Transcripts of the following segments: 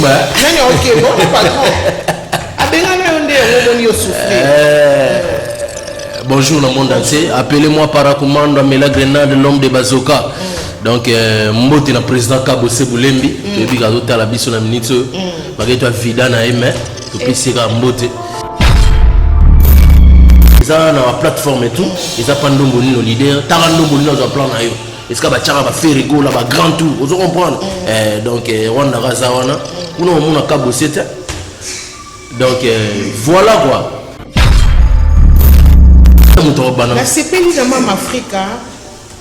Kimba. Non, ok, bon, patron. Bonjour le monde entier. Appelez-moi Paracommando Mela Grenade, l'homme de Bazoka. Donc, Mbote na président Kabo Seboulembi. Et puis, quand tu as la biso na minute, tu as vida na aimé. Tu peux essayer Mbote. Ils ont la plateforme et tout. Ils ont pas de nos leaders. Tarando Bolino dans plan na yo. Est-ce que Bachara va faire rigolo là, grand tour. Vous comprenez? Donc, Rwanda Razawana. Nous on a Kabo Seta. Donc voilà quoi. La CPI de Maman Africa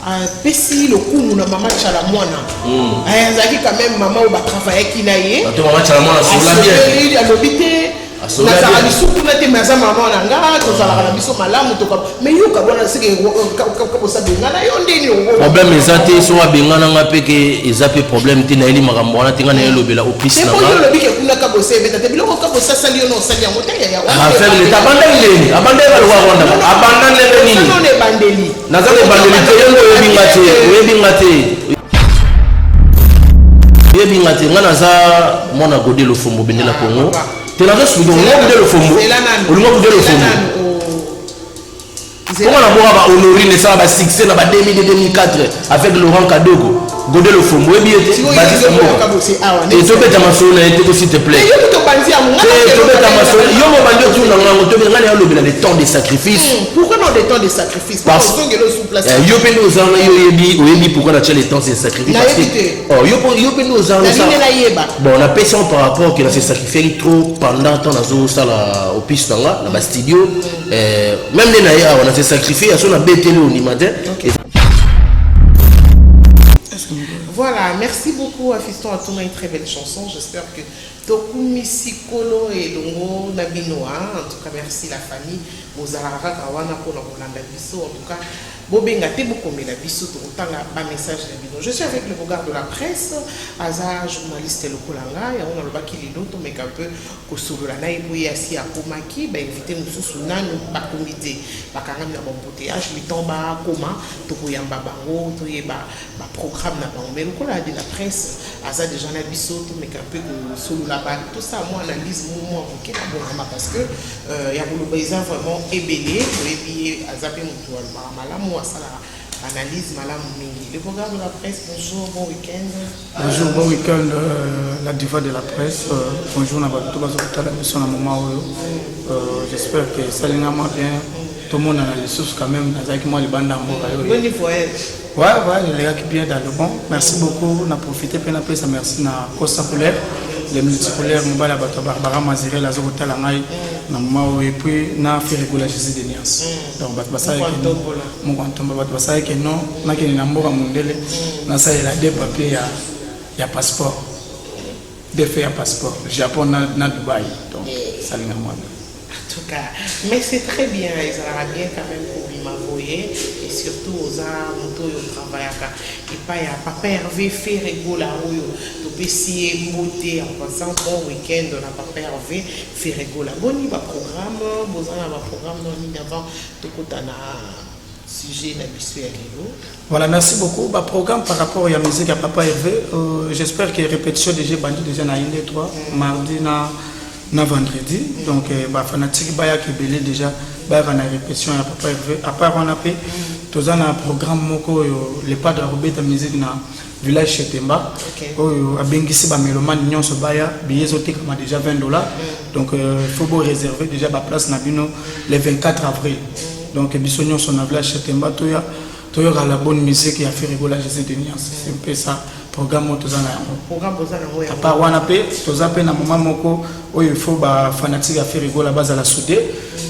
a payé le coup de Maman Chalamwana. Elle a dit quand même maman va travailler qui n'a eu. Maman Chalamwana sur la bière. Il a l'obité. Nazara biso kuna te maza maman nanga tozala na biso malamu to mais yo ka bona sike ka bosa bengana yo ndeni yo problème ezate so wa bengana nga peke ezape problème te na eli makambo wana tinga na elobela office na nga c'est pour le bike kuna ka bosa beta te biloko ka bosa sali yo no sali ya motaya ya wa faire le tabanda ndeni abanda ba lwa ronda abanda ndeni nini non ne bandeli nazale bandeli te yo yebinga te yebinga te nga naza mona godé le fombo bendela Congo. Tu l'as vu, on a le fombo. On a le fombo. Comment on va honorer les ça va succès dans 2004 avec Laurent Kadogo. Godé le fombo. Et bien, et tu peux t'amasser s'il te plaît. Le temps de sacrifice. Pourquoi non des temps de sacrifice? Parce que pourquoi on a les temps de sacrifice? Bon, on a péché par rapport qu'il a fait sacrifier trop pendant temps dans au piste là, dans le studio. Même les naïas, on a fait sacrifier à son abettele au matin. Voilà, merci beaucoup à Fiston Atoma, une très belle chanson. J'espère que Tokumi Sikolo et Longo Nabinoa. En tout cas, merci la famille. Bozara Kawana pour la biso. En tout cas, Bobenga Tebokomé la biso. Un message de Bino. Je suis avec le regard de la presse. Aza, journaliste Lokolanga. Et on a le baki Lino, mais un peu Kosolana et Bouyasi à Komaki. Invité nous sous Nano, pas comité. Pas quand même dans mon potéage. Mais tombe à Koma. Tokoyamba Bango. Toyeba programme na Bango. Mais le de la presse. Aza déjà na biso. Mais un peu solo là-bas. Tout ça, moi, analyse, moi, ok, parce que il y a vraiment ébélé. Et puis, Azapé Moutoua, Malamu, analyse, Malamu Mingi. Le programme de la presse, bonjour, bon week-end. Bonjour, bon week-end, la diva de la presse. Bonjour, j'espère que ça ira bien. Tout le monde analyse quand même. Bon niveau, ouais, les gars qui bien dans le bon. Merci beaucoup. On a profité pour la presse. Merci à Costa Polaire. Les multipolaires, Mobala Barbara Maziré, la Zogota Langai, et puis na fait régulariser des niances. Donc, mon quantum, que non, n'a qu'une amour à Mondele, n'a ça il a des papiers, il y a passeport. Des faits à passeport. Le Japon n'a Dubaï. Donc, ça l'est moi. En tout cas, mais c'est très bien, ils ont bien quand même pour m'envoyer et surtout aux arts, au travail. Et pas il y a Papa Hervé fait rigoler au PC monter en passant bon week-end on a Papa Hervé fait rigoler. Bon il va programme, vous avez un programme dans l'île d'avant tout côté sujet d'habitude. Voilà, merci beaucoup. Bah, programme par rapport à la musique à Papa Hervé, j'espère que répétition déjà bandit déjà na 1 2 3 mardi na vendredi. Donc bah fanatique baya qui belé déjà bah na répétition à Papa Hervé. À part on a fait tous un programme moko les pas de Robert musique na village Chetemba. Oh a bengisi ba mélomane nyonso baya billet oté comme déjà $20. Donc faut beau réserver déjà ba place na bino le 24 avril. Donc biso nyonso na village Chetemba toya la bonne musique et a fait rigoler Jésus de Niance. C'est un peu ça. Programme tozana programme tozana à part wana pe tozape na moment moko oyo il faut ba fanatique a fait rigoler la base à la soudé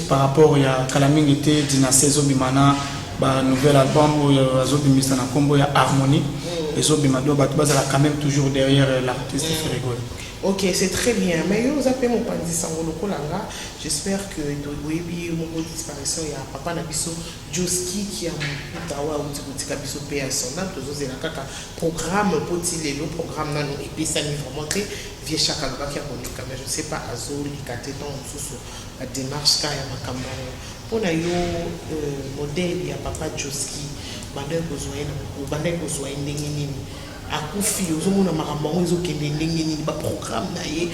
par rapport ya kalamingi te dina saison bimana ba nouvel album oyo azobimisa na kombo ya harmonie ezobima do ba base la quand même toujours derrière l'artiste fait rigoler. Ok, c'est très bien. Mais vous appelez mon pandi Sangolo Kolanga. J'espère que Dogoebi, mon disparition, il y a Papa Nabiso Joski qui a mon Tawa ou Tika Biso P à son âme. Tous les Kaka programme Potile, le programme Nano et puis ça n'est vraiment très vieux Chakaloba qui a connu quand même. Je ne sais pas, Azol, Kateton, sous la démarche Kaya Makamaro. Pour yo modèle, il y a Papa Joski. Bandel besoin, Bandel besoin d'ingénierie. akufi ozomona makambo yango ezokende ndenge nini baprogramme na ye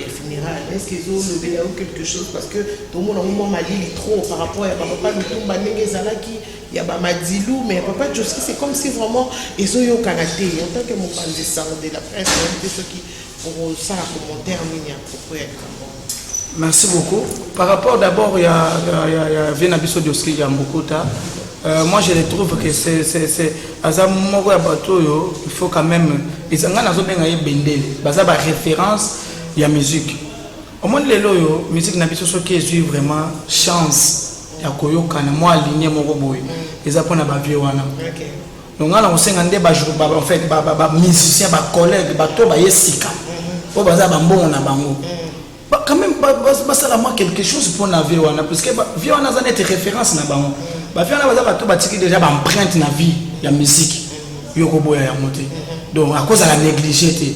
ya funéral est ce que ezolobela yo quelque chose parce que tomona ngo mwa malili trop par rapport ya bapapa lutumba ndenge ezalaki ya bamadilu mais papa Joski c'est comme si vraiment ezoyokana te en tant que mopanzi sang de la presse te soki pour ça la commentaire nini à propos ya likambo. Merci beaucoup. Par rapport d'abord, il y a Vienabiso Joski Yambokota. Moi, je trouve que c'est Azamoro Abatoyo, il faut quand même. Ils ont une référence, il y a musique. Au moins, les loyaux, musique Nabiso qui est vraiment chance. Il y a Koyoka, moi, aligné mon robot. Ils apprennent à vivre. Donc, on a un en fait, musicien, collègue, bateau, yesika. Au bazar, bon, on a bango. Quand même, ça a quelque chose pour la vie, parce que vie on a des références na bango. Ba vie on a bato batiki déjà ba empreinte na vie, la musique. Yoko boya ya monter. Donc à cause de la négligé.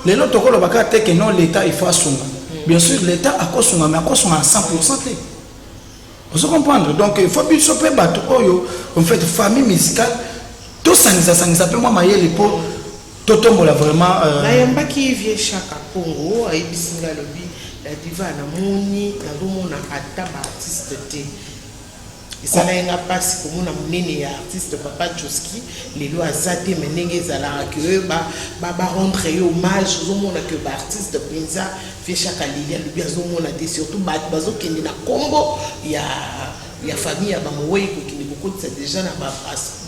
Les autres ko baka te que non l'état il faut assumer. Bien sûr l'état a cause mais à cause à 100%. Vous comprenez? Donc il faut bien choper bato oyo en fait famille musicale tout ça peut moi mailler les pots totombola vraiment nayamba ki vie chaka Congo ayibisinga lobi la diva na moni na lomona ata ba artiste te esala yenga pasi komona monene ya artiste papa Joski lelo azate menenge ezalaka ke ba rendre hommage ozomona que ba artiste penza vie chaka lilia lobi azomona te surtout bazokende na kombo ya famille ya bamowe kokende kokotisa déjà na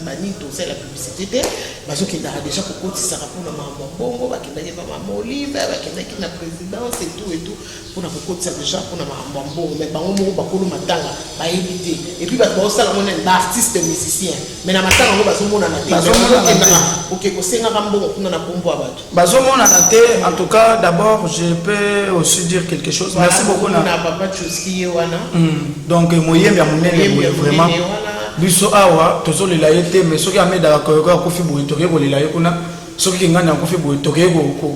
bani tosala la publicité bazokendaka déjà kokotisaka mpona makambo bongo bakendaki pa mama Olive bakendaki na présidence et tout mpona kokotisa déjà mpona makambo bongo mais bango moko bakolo matanga bayebi te et puis bato baosala mona baartiste musicien mais na matanga yango bazomonana te oke kosengaka mbongo kuna na kombo ya bato bazomonana te. En tout cas d'abord je peux aussi dire quelque chose. Merci beaucoup na papa Joski ye wana donc moyembi ya monene vraiment biso awa tozolela ye te mais soki ameda koyoka kofi boye toke kolela ye kuna soki ngana kofi boye toke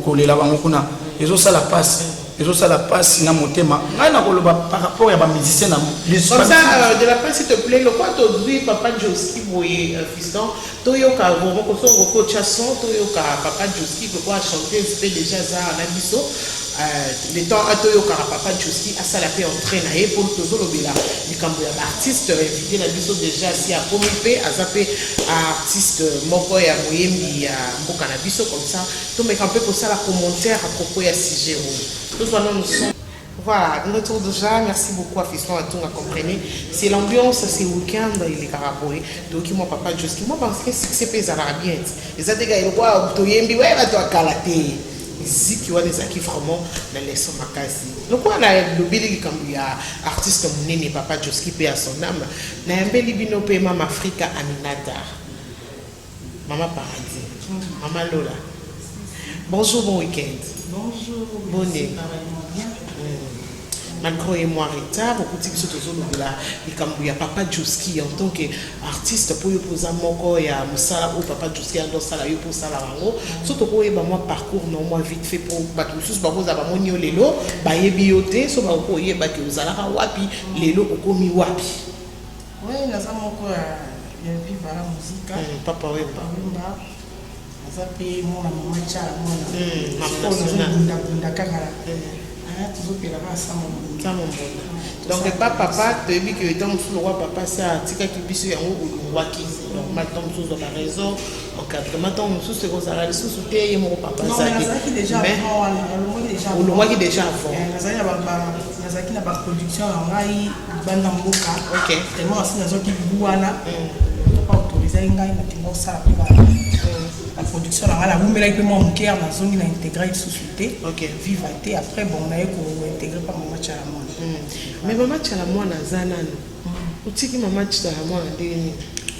kolela bango kuna ezosala passe na motema ngai na koloba par rapport ya ba musicien na comme ça de la presse s'il te plaît le quoi tozwi papa Joski boye fiston toyoka vraiment ko chanson toyoka papa Joski ko chanter c'était déjà ça na biso le temps atoyoka papa Joski asala pe entraîner na ye pour tozolobela likambo ya artiste invité na biso déjà si a comité azape artiste moko ya moyembi ya mboka na biso comme ça to meka un peu pour ça la commentaire à propos ya sujet voilà, de retour déjà, merci beaucoup à Fiston à tout, à comprendre. C'est l'ambiance, c'est le week-end, il est caraboué. Donc, moi, papa Joski, moi, parce que c'est pas bien. Les autres gars, ils voient, ouais, va toi calater. Ici, qui voient des acquis vraiment dans les sons makasi. Donc, on a le bébé comme il y a artiste monene, papa Joski, paix à son âme. Na mbeli bino pe Mama Africa Aminata. Maman Paradis. Maman Lola. Bonjour, bon week-end. Bonjour. Bonne. Malgré moi Rita, beaucoup de choses il y a papa Joski en tant qu'artiste pour y poser mon ya musala ou papa Joski en sala yo pour sala rango surtout pour y moi parcours non moi vite fait pour battre tous ba poser ba monio lelo ba yebiote so ba ko yeba ke uzala wapi lelo okomi wapi. Oui, na za moko ya vivre la musique papa wemba azape mon maman cha mona bunda kangala donc papa tu as vu que dans le roi papa ça tika ki biso yango olungwaki donc maintenant nous avons raison encadrement tant nous c'est comme ça la sous te mon papa ça olungwaki déjà avant nazaki na ba production ngai banda mboka OK tellement asi nazoki buana pas autorisé ngai na timo ça la production la boumela pe mon cœur na zongi na intégrer société OK vivre été après bon na ko intégrer par maman Chalamona mais maman Chalamona zanano utiki maman Chalamona ndeni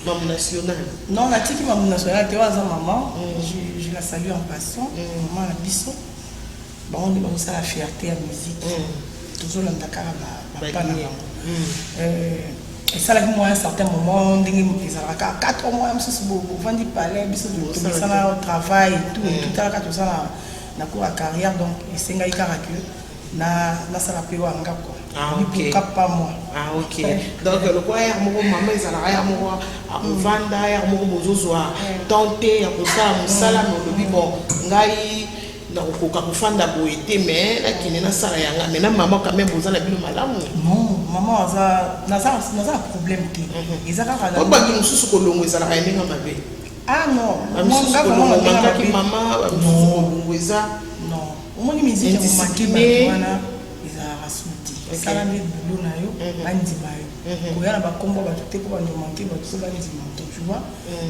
maman national non la tiki maman national te waza maman je la salue en passant maman la biso bon on est ça la fierté à musique toujours la Dakar ba et ça là moi à un certain moment ils ont 4 mois même si vous vendez palais biso de ça au travail tout à la tout ça na cour à carrière donc il s'engaille caractère na sala pe wanga quoi. Ah, ok. Pas moi. Ah, ok. Donc, le quoi, il y a mon maman, ils allaient à mon vanda, il y a mon bozozoa, tenter, il y a pour ça, mon salam, le bon, ngai, donc, au cas où fanda boité, mais là, qui n'est pas ça, mais là, maman, quand même, vous allez bien malam. Non, maman, n'a un problème. Ils allaient à la maman. Pourquoi nous sommes sur le long, ils allaient à la maman? Ah non, moi, maman, non. Au moins, ils disent que sala nde boulot na yo bandima yo koya na bakombo bato te ko bandomanke bato so bandima to tu vois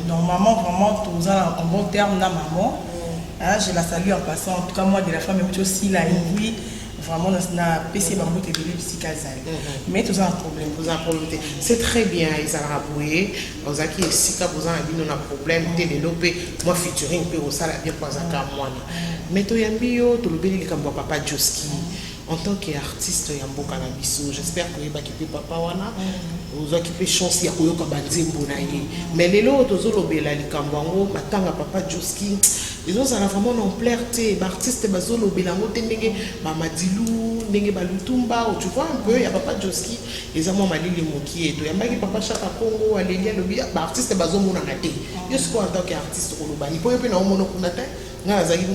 donc maman vraiment tous en bon terme na maman je la salue en passant en tout cas moi de la femme même aussi là oui vraiment na PC bango te délai psychazali mais tous un problème c'est très bien Isara Boué ozaki esika bozan abino na problème développer moi featuring pe au sala bien pas aka moi mais to yambi yo to lobeli likambo papa Joski en tant qu'artiste ya mboka na biso j'espère que yeba ki papa wana ozaki pe chance ya koyoka banzembo na ye mais lelo tozolobela likambo yango matanga papa Joski ils ont vraiment non plaire te artiste bazolobela ngo te ndenge Mamadilu ndenge balutumba tu vois un peu ya papa Joski les amants malili moki eto yambaki papa Chaka Congo alelia lobi artiste bazomona na te yo siko en tant qu'artiste kolobani po yo pe na omono kuna te nga azaki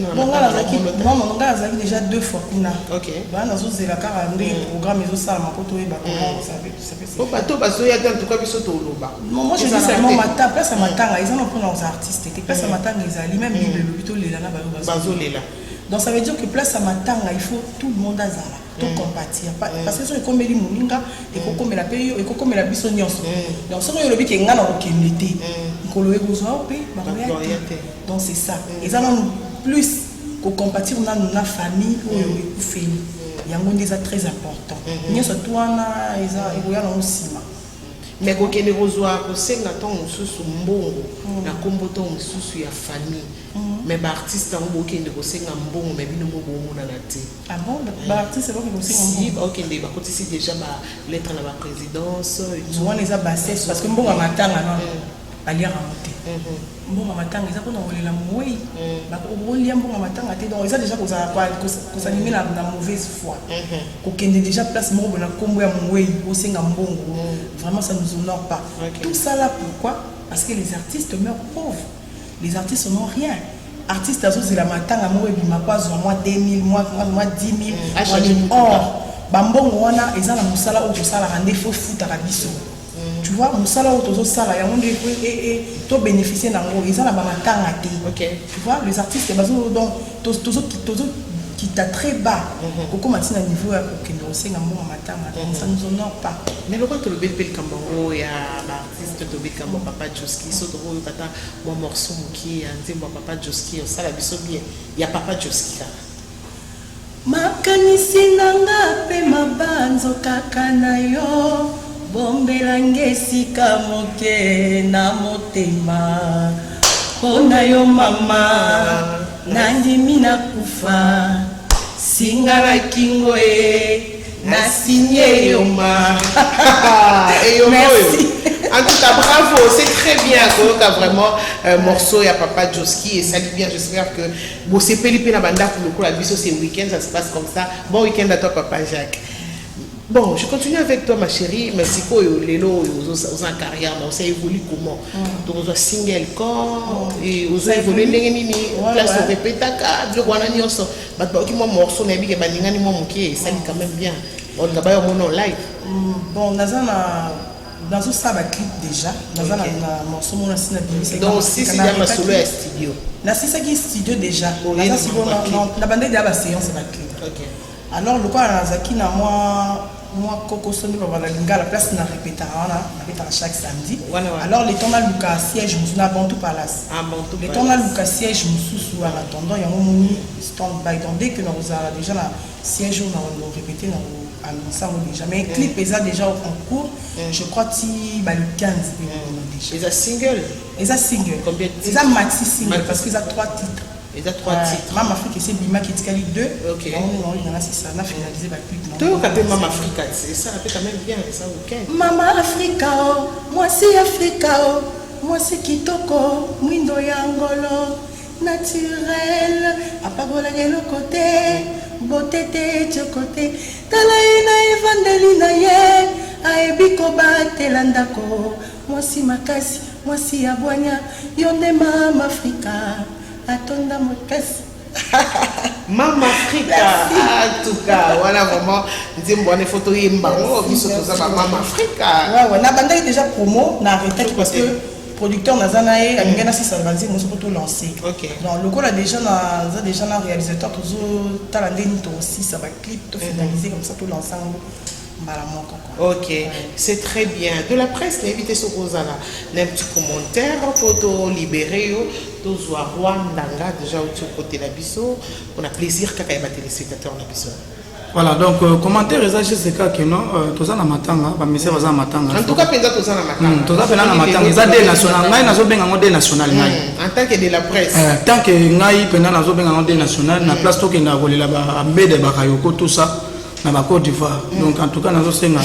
déjà 2 fois kuna OK bana zozela kaka ndenge programme ezosala makoto yeba comment ça peut bato bazoya te en tout cas biso toloba moi je dis seulement mata place matanga ils ont pris aux artistes et place matanga ezali même bible lobito lela na bazolela donc ça veut dire que place matanga il faut tout le monde azala tout compatir parce que so ekomeli moninga ekokomela pe yo ekokomela biso nyonso donc so yo lobi ke ngana okende te nkolo ekozwa pe bakoya te donc c'est ça ils ont plus ko compatir na famille ou ekufeli yango ndeza très important nyonso twana eza ekoya na osima mais kokende kozwa kosenga ntango mosusu mbongo na kombo ntango mosusu ya famille mais baartiste yango bokende kosenga mbongo mais bino moko bomonana te ah bon baartiste boke kosenga mbongo bakokende bakotisi déjà balettre na baprésidence wana eza bassesse parce que mbongo ya matanga non baliaka ngo te mbongo ya matanga eza mpona kolela mowei bakolia mbongo ya matanga te donc eza déjà kosanime na mauvaise foi kokende déjà place moko bona kombo ya mowei osenga mbongo vraiment ça nous honore pas tout ça là pourquoi parce que les artistes meurent pauvres les artistes n'ont rien artiste azozela matanga moko ebima kwa zwa mwa 2000 mwa 10 000 or bambongo wana eza na mosala oyo tosalaka nde fo futaka biso tu vois musala auto sala ya monde et to bénéficier nango ils ont la matanga te OK tu vois les artistes bazo donc tozo qui t'a très bas beaucoup matina niveau ya kokendo osenga mbongo matanga ça nous honore pas mais le quoi to le bel kambango ya artiste to bel kambo papa Joski so to kata mo morceau qui nzembo papa Joski sala biso bien ya papa Joski ka makanisi nanga pe mabanzo kaka na yo bombelange esika moke na motema mpona yo mama nandimi na kufa singa na kingo na sinye yoma merci en tout cas bravo c'est très bien koyoka vraiment morceau ya papa Joski et ça dit bien j'espère que bon c'est pelipe na banda pour le coup la biso c'est week-end ça se passe comme ça bon week-end à toi papa Jacques. Bon, je continue avec toi, ma chérie. Merci pour Lélo, aux en carrière, mais ça évolue comment? Donc, on a single corps, et on a évolué, place on répète, je vois un nioso. Mais qui moi morceau, n'a bien que ni moi moqué, ça dit quand même bien. On a pas mon live. Bon, dans ça va clip déjà. Dans un morceau, mon ancien abîme. Donc, si c'est bien ma solo studio. Là, c'est ça qui est studio déjà. La bande de la séance, c'est ma clip. Ok. Alors, le quoi, Zaki, moi, Coco Sonny, la place n'a répété chaque samedi. Alors, les temps là, Lucas siège, je me suis Bantou Palace. Les temps là, Lucas siège, je me suis en attendant, il y a un stand-by. Donc, dès que nous avons déjà la siège, nous avons répété, nous avons annoncé déjà. Mais le clip est déjà en cours, je crois que c'est le 15. Ils ont single. Ils ont single. Combien de titres? Ils ont maxi single parce qu'ils ont 3 titres. Il y a 3 titres. Maman Afrique, c'est Bima qui est 2. Ok. Non, il y en a 6. On a finalisé la clip. Tu as appelé Maman Afrique. Ça fait quand même bien. Ça, ok. Maman Afrique, moi c'est Afrique. Moi c'est Kitoko. Mwindo Yangolo. Naturel. Apagola de l'autre côté. botete chokote tala ina evandeli na ye aebi kobatela ndako mwasi makasi mwasi ya bwanya yonde mama Afrika atonda makasi. Mama Africa, en tout cas, voilà vraiment, nous avons une photo et Mama Africa. Ouais, on a bandé déjà promo, on a arrêté parce que producteur Nazanae, a mis ça va dire, nous tout lancé. Ok. Donc le coup là déjà un réalisateur toujours talenté aussi, ça va clip tout finaliser comme ça tout l'ensemble. Ok, c'est très bien. De la presse, l'invité sur Rosala, un petit commentaire pour libérer, tous Rwandanga déjà au côté de la biso. On a plaisir quand il y a des téléspectateurs la biso. Voilà, donc commentaire c'est que non, tous en matanga, ba mise baza matanga. En tout cas, penza tous en matanga. Tous en matanga, ils ont des nationales, ngai nazo benga ngode national ngai. En tant que de la presse. Tant que ngai penza nazo benga ngode national, na place to ke na volela ba mbede bakayoko tout ça. Na ba Côte d'Ivoire. Donc en tout cas nazo senga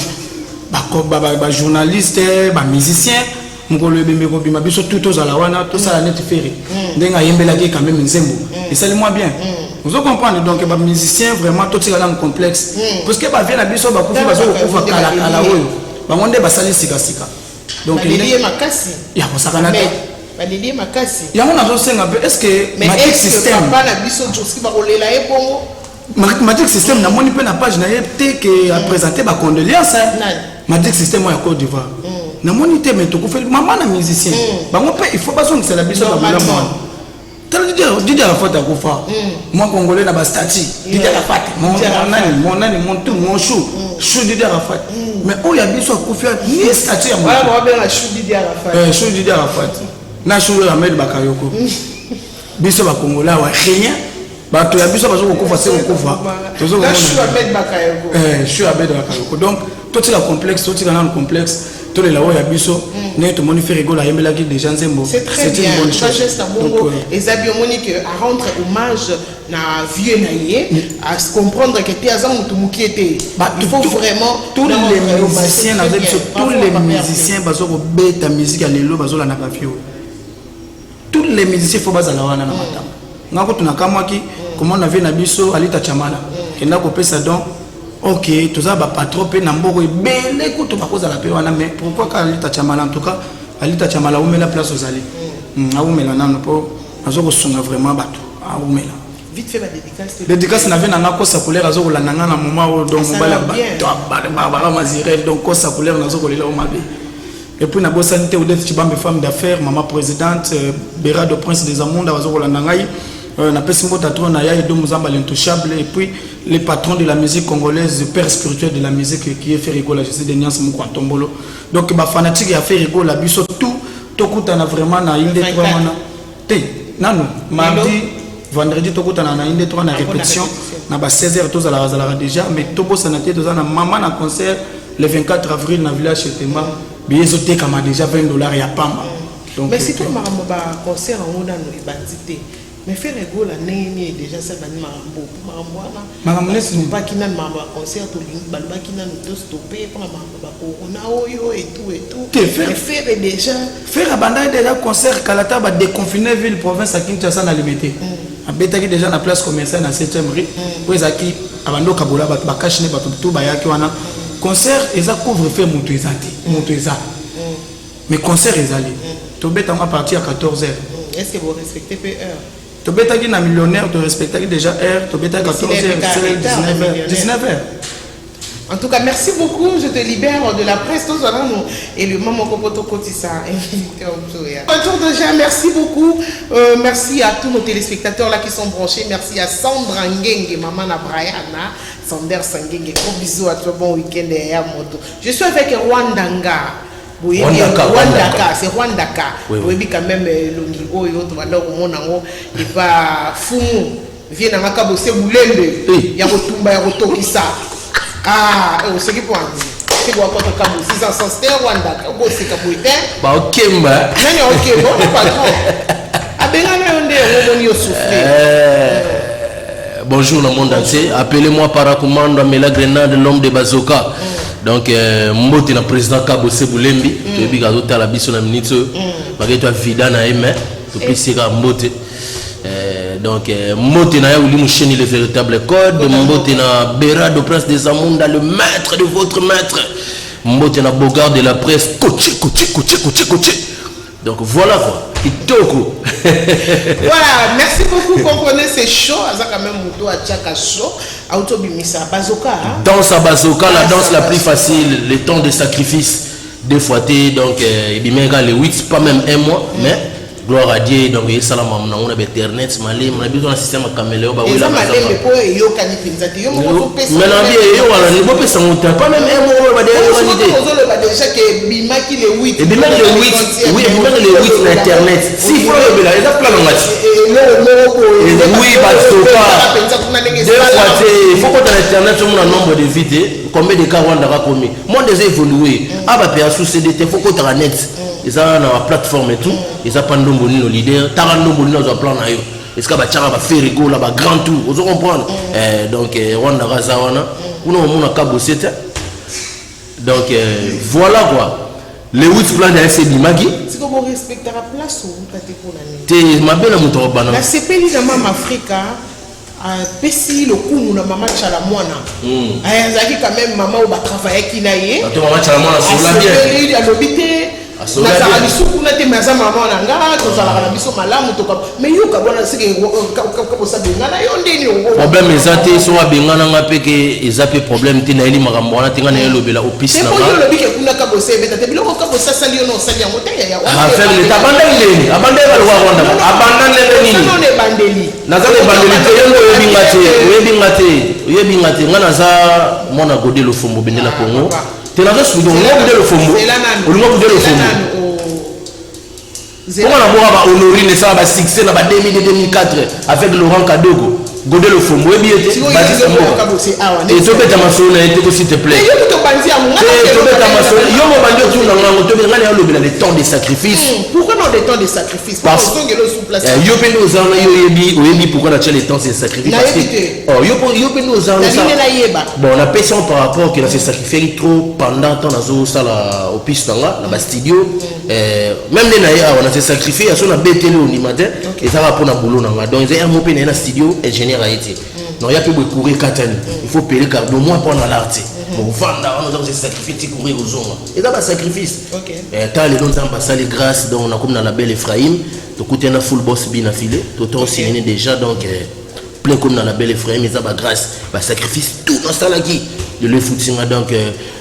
ba journaliste, ba musicien, ngolo bembe ko bima biso tout aux alawana, tout ça la net ferry. Ndenga yembela ki quand même nzembo. Et ça moi bien. Vous comprenez donc ba musicien vraiment tout ça dans complexe. Parce que ba vient na biso ba kufa bazo kufa kala ala oyo. Ba monde ba sali sika sika. Donc il y a makasi. Ya ko sakana. Ba lié makasi. Ya on nazo senga est-ce que Magic System pas na biso joski ba kolela e bongo. Magic System na moni pe na page na yete que a présenter ba condoléances. Magic System ya Côte d'Ivoire. Na moni te meto ko fait maman na musicien. Ba mo pe il faut pas son que c'est la biso ba bula moi. Didier Arafat a kofa. Moi congolais na ba statut. Didier Arafat. Mon tout mon chou. Chou Didier Arafat. Mais o ya biso kofa ni statut ya moi. Voilà moi bien chou Didier Arafat. Chou Didier Arafat. Na chou Ahmed Bakayoko. Biso ba congolais wa rien. Bato ya biso bazo kokufa se kokufa tozo ko chou Ahmed Bakayoko chou Ahmed Bakayoko donc tout c'est la complexe tout c'est dans le complexe tout les là-haut ya biso ne to moni faire rigoler yembela ki déjà nzembo c'est très bien une sagesse na bongo et zabio moni que à rendre hommage na vieux naie à se comprendre que tu as un mutu était il faut vraiment tous les musiciens na biso tous les musiciens bazo ko beta musique ya lelo bazo la na ba vieux tous les musiciens faut bazala wana na matanga ngako tunakamwaki comment on avait na biso alita chamala kenda ko pesa donc OK toza ba patron pe na mboko ebele ko to bakoza la pe wana mais pourquoi ka alita chamala en tout cas alita chamala umela place aux allées umela nano po azoko sunga vraiment bato umela vite fait la dédicace na vena na ko sa couleur azoko la nanga na moment donc mbala ba mazirel donc ko sa couleur nazoko lela o mabe. Et puis, na bosanité ou d'être chibambe femme d'affaires, maman présidente, Béra de Prince des Amonda, Wazoro Lanangaï, na Pessimbo Tatron, Naya et Domuzamba l'intouchable, et puis les patrons de la musique congolaise, le père spirituel de la musique qui est fait rigoler, je sais, Denian Moukou Tombolo. Donc, ma fanatique a fait rigoler, biso tout, Tokuta na vraiment na Inde 3 mana. Té, nano, mardi, vendredi, Tokuta na Inde 3 na répétition, na 16h, tous à la déjà, mais Tobo Sanate, tous à la maman na concert, le 24 avril, na village chez Tema. Bien sauté comme déjà $20 et à Pamba. Mais si tu as un concert en Onan et bandité, mais faire ego la nene déjà ça va marambo marambo laisse nous pas qui n'a marambo concert tout balba qui n'a nous tous stoppé pour marambo ba corona oyo et tout faire déjà faire abandonner déjà concert Kalata va déconfiner ville province à Kinshasa na limité a beta qui déjà na place commerciale na 7e rue pour ezaki abando kabola ba cash ne ba tout ba yaki wana concert eza couvre feu moto eza mais concert ezali to beta à partir à 14h est-ce que vous respectez peu heure to beta qui na millionnaire to respecter déjà heure to beta 14h 19h en tout cas merci beaucoup je te libère de la presse tous nous et le maman Kopoto Kotissa invité autour de Jean merci beaucoup merci à tous nos téléspectateurs là qui sont branchés merci à Sandra Ngenge maman na Brianna Sander Sangenge gros bisous à toi bon week-end et à moto je suis avec Rwandanga Rwandaka c'est Rwandaka oui quand même longi oyo to banda ko mona ngo et pas fumu vient na makabo se bulembe ya kotumba ya kotokisa c'est qui pour c'est quoi quand on a 600 c'était Rwandaka c'est kabuite ba okemba nani okemba patron abengana onde on yo souffler bonjour le monde entier appelez-moi Paracommando Mela Grenade l'homme de Bazoka donc mbote na président Kabo Sebulembi to bi ga zotala biso na minute ba ke to vida na eme to pisika mbote Donc, Motena Oulim Cheni, le véritable code. Motena Berado, prince des Amunda, le maître de votre maître. Motena Bogard de la presse. Coaché. Donc, voilà quoi. Kitoko. Voilà, merci beaucoup. Comprenez, c'est chaud. Ça quand même Mouto à Tchaka chaud. Autobimisa Bazoka. Danse à Bazoka, la danse la plus facile. Le temps de sacrifice. Deux fois T. Donc, il y a les 8, pas même un mois. Mais. Gloire à Dieu, donc il y a ça, on a internet, on a besoin d'un système caméléon. Mais non, pas même un mois, déjà que Bimaki les 8. Et même les 8, oui, même les 8 sur internet. Si vous voulez, il y a plein de matchs. Oui, parce que il faut qu'on ait internet sur un nombre de vidéos. Combien de cas on a commis? Moi, déjà évolué. Ah, bah, sous CDT, il faut qu'on ait net. Ils ont la plateforme et tout. Ils ont pas de nos leaders. Tarando Bolino a plan à eux. Est-ce qu'il va faire rigolo là-bas grand tour? Vous comprenez? Donc, Rwanda Razawana. On a cabosé. Donc, voilà quoi. Les 8 plans de FC Bimagi. C'est comme on respecte la place ou pas tes pour l'année? C'est ma belle mouton. La CPI de Maman Africa. Pesi le coup na maman chala mwana ayazaki quand même maman ou ba travailler qui na ye to maman chala mwana sola bien il a lobité na za biso kuna te maza maman na nga to za la biso malamu to mais yo ka bona sike ka bosa bengana yo ndeni problème ezate so wa bengana nga peke ezape problème te na eli makambo wana tinga na lobela opisi na nga c'est lobike kuna ka bosa beta te biloko ka bosa sali yo no sali yango te ya affaire le tabanda ndeni abanda ba wa ronda abanda ndeni nini non ne bandeli nazale bandeli te yo oyebinga te nga naza mwana Godé Lofombo bendela Congo te nazo sudo Godé Lofombo olingo Godé Lofombo comment la boire ba honorine ça ba succès na ba 2004 avec Laurent Kadogo Godé Lofombo ebi ete et to beta masona ete ko s'il te plaît to beta masona yo mo bandi tu na ngango to benga na lobela le temps de sacrifice pourquoi non le temps de sacrifice parce que yo pendo ozana yo yebi pourquoi na le temps de sacrifice parce que yo pendo ozana ça bon on a pression par rapport que na se sacrifier trop pendant temps nazo sala au piste là na ba studio même les naïa on a se sacrifier so na betele au matin et ça va pour na boulot na donc il y a un mot pe na studio ingénieur a été non il y a que courir katani il faut payer car au moins pendant l'art bon vendre on doit se sacrifier courir aux hommes et là ba sacrifice tant les dons en passant les grâces donc on a comme dans la belle Ephraim to côté na full boss bien affilé to temps signé déjà donc plein comme dans la belle Ephraim et ça ba grâce ba sacrifice tout dans ça là qui de le footing donc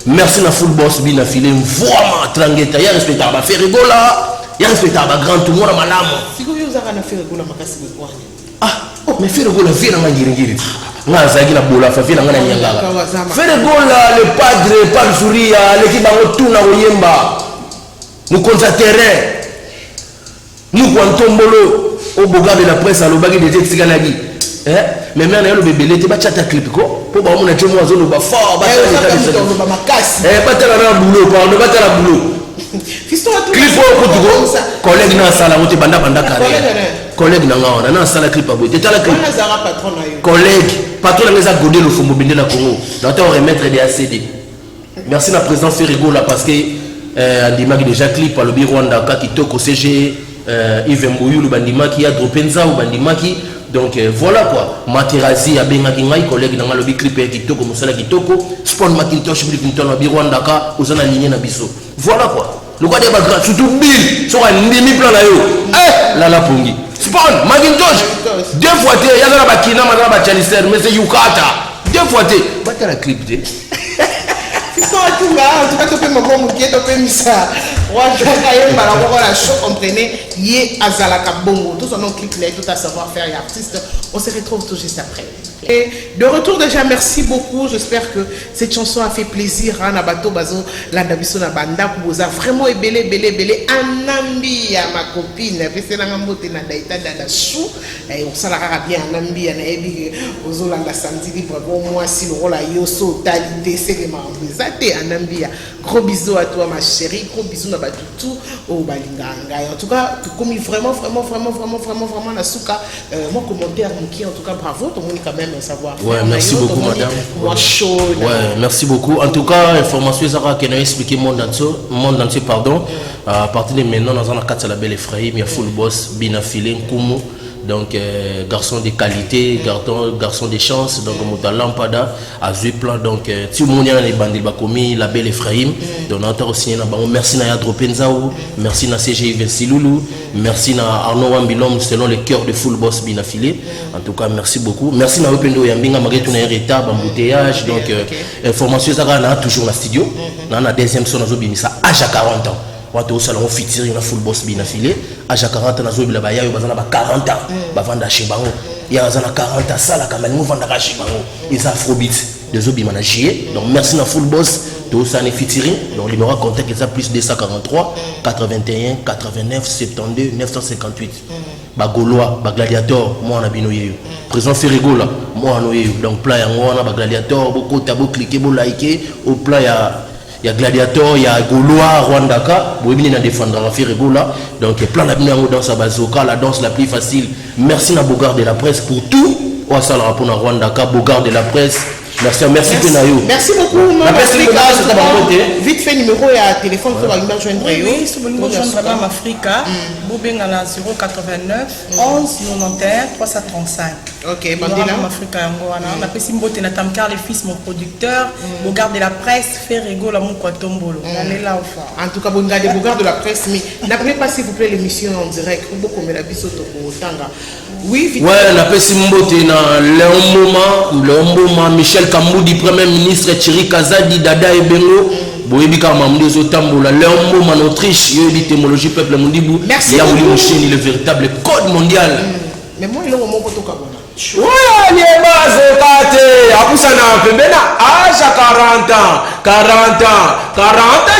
merci na full boss bien affilé vraiment trangueta ya respectable ba faire rigola ya respectable grand tout le monde malamu siko yo za kana faire rigola makasi kwa mais faire rigola vie na ngiri nga zaki na bola fa vie na ngana nyanga faire rigola le padre pas souria l'équipe bango tout na oyemba nous contre terrain nous kwantombolo au bogabe la presse à l'obagi de texte kanagi mais maintenant le bébé était pas chata clip ko pour ba mona tchemo azolo ba fort ba ta na boulot pardon ba ta na boulot clip ko collègue na sala wote banda carrière collègue na nga na sala clip abo te tala clip collègue patron na za Godé Lofombo bendela Congo doit remettre des ACD merci la présence fait rigola parce que andimaki déjà clip à le Rwanda ka kitoko CG Yves Mbouyou le bandimaki ya Dropenza ou bandimaki donc voilà quoi Materazi abengaki ngai collègue na ngalo bi clip ya kitoko musala kitoko Spawn Macintosh bi Clinton bi Rwanda ka ozana ligne na biso voilà quoi le quoi de ba grand surtout bill so ka ndimi plan na yo la pongi Spawn Macintosh deux fois te ya na ba kina na ba chalister mais c'est yukata deux fois te ba ta la clip te en tout cas, tu peux me voir, tu peux me ça. La show, comprenez, yé azalaka bongo. Tout son nom clip, tout à savoir-faire et artiste. On se retrouve tout juste après. Et de retour déjà, merci beaucoup. J'espère que cette chanson a fait plaisir à Nabato Bazo, Landabiso Nabanda, pour vous a vraiment belé. Anambi, ma copine, c'est la gambote na daïta da chou. Et on s'en a bien Anambi, Anaebi, Ozolanda samedi libre. Bon, moi, si le rôle a yoso, talité, c'est les marins. Anambi, gros bisous à toi, ma chérie. Gros bisous à Batoutou, au Balinganga. En tout cas, tu commis vraiment, la souka. Mon commentaire, en tout cas, bravo. Tout le monde quand même savoir. Ouais, merci beaucoup, madame. Moi, chaud. Ouais, merci beaucoup. En tout cas, information, ça va expliquer monde entier, pardon. À partir de maintenant, dans un cadre de la belle Ephraim, il y a full boss, bien affilé, Kumu. donc garçon de qualité, garçon de chance, donc Mouta Lampada a joué plein, donc tout le monde les bandits bakomi, la belle Ephraim, donc on a aussi merci na Yadro Penzao, merci na CGI Vinci Loulou, merci na Arnaud Wambilom selon le cœur de full boss bien affilé. En tout cas merci beaucoup, merci na Opendo Yambinga malgré tout un retard, embouteillage, donc information ça on a toujours dans studio, on a deuxième son dans Obimisa âge à 40 ans. Quand au salon featuring na full boss bien affilé, âge à 40 ans na Zobila ba yayo bazana ba 40 ans, ba vanda chez bango. Ya bazana 40 ans ça la kamani mo vanda chez bango. Ils afrobeat de Zobi managier. Donc merci na full boss tout ça ne featuring. Donc numéro contact est plus 243 81 89 72 958. Ba Gaulois, ba Gladiator, moi na bino yeyo. Président Ferrigo là, moi no yeyo. Donc plat ya ngona ba Gladiator, beaucoup tabo cliquer, bo liker au plat il y a Gladiator, il y a Gaulois, Rwandaka, vous venez défendre la Ferrigo là. Donc plein d'abonnés dans sa bazoka, la danse la plus facile. Merci na Bogard de la presse pour tout. On ça la pour Rwandaka, Bogard de la presse. Merci Penayo. Merci beaucoup. Vite fait numéro et téléphone pour la joindre. Oui, si vous voulez joindre Madame Africa, vous pouvez à 089 11 91 335. Ok, Bandila. Africa Yangoana. On appelle Simbote Natam Carl, les fils, mon producteur. Bogard de la presse, Ferrigo, la Moukouatombolo. Allez là au fond. En tout cas, vous regardez Bogard de la presse, mais n'appelez pas s'il vous plaît l'émission en direct. Beaucoup mais la bisoto pour Tanga. Oui, vite. Ouais, n'appelez Simbote na Léon Michel Kamboudi, Premier ministre Thierry Kazadi, Dada et Bengo. Boyebi Kamamdi Zotambola, Léon Moma en Autriche, l'étymologie peuple Mondibou. Merci. Il y a le véritable code mondial. Mais moi, il est au moment où tu as ouais, il est basé, Kate. Akusana, Pembena, âge à 40 ans, 40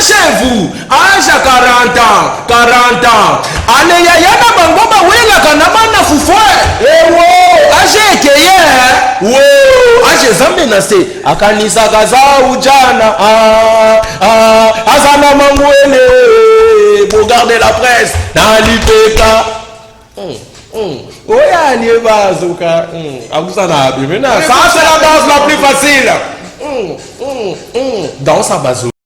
chez vous, âge à 40 ans. Allez, Yana Bangoma, oui, la Kanamana Foufoué. Eh, wow, âge Keye, wow, âge Zambenase, Akanisa Gaza Ujana, Azana Mangouele, Bogard de la presse, Nalipeka. Oui, il est bazooka. Ça, c'est la danse la plus facile. Danse à bazooka.